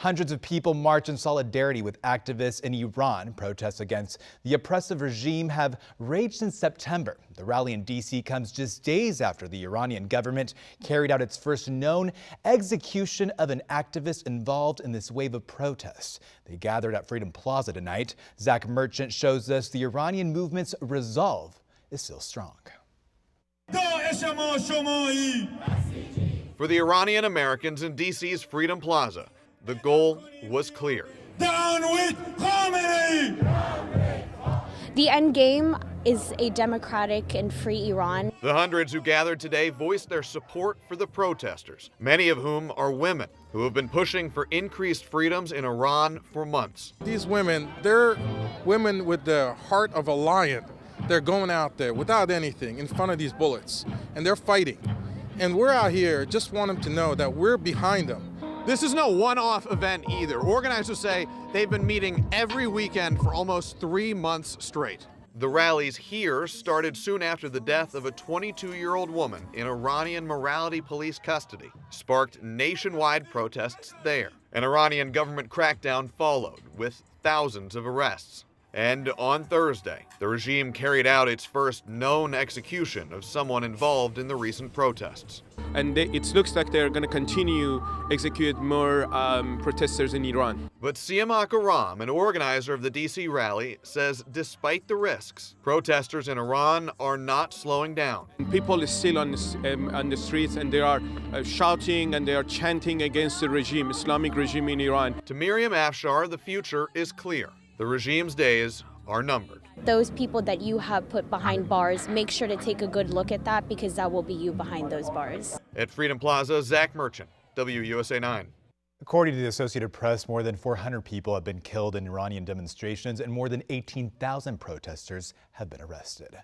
Hundreds of people march in solidarity with activists in Iran. Protests against the oppressive regime have raged since September. The rally in D.C. comes just days after the Iranian government carried out its first known execution of an activist involved in this wave of protests. They gathered at Freedom Plaza tonight. Zach Merchant shows us the Iranian movement's resolve is still strong. For the Iranian Americans in D.C.'s Freedom Plaza, the goal was clear. Down with Khomeini! The end game is a democratic and free Iran. The hundreds who gathered today voiced their support for the protesters, many of whom are women who have been pushing for increased freedoms in Iran for months. These women, they're women with the heart of a lion. They're going out there without anything in front of these bullets, and they're fighting. And we're out here, just want them to know that we're behind them. This is no one-off event either. Organizers say they've been meeting every weekend for almost 3 months straight. The rallies here started soon after the death of a 22-year-old woman in Iranian morality police custody, sparked nationwide protests there. An Iranian government crackdown followed, with thousands of arrests. And on Thursday, the regime carried out its first known execution of someone involved in the recent protests. And it looks like they're going to continue execute more protesters in Iran. But Siamak Aram, an organizer of the D.C. rally, says despite the risks, protesters in Iran are not slowing down. People are still on the streets, and they are shouting and they are chanting against the regime, Islamic regime in Iran. To Miriam Afshar, the future is clear. The regime's days are numbered. Those people that you have put behind bars, make sure to take a good look at that, because that will be you behind those bars. At Freedom Plaza, Zach Merchant, WUSA 9. According to the Associated Press, more than 400 people have been killed in Iranian demonstrations and more than 18,000 protesters have been arrested.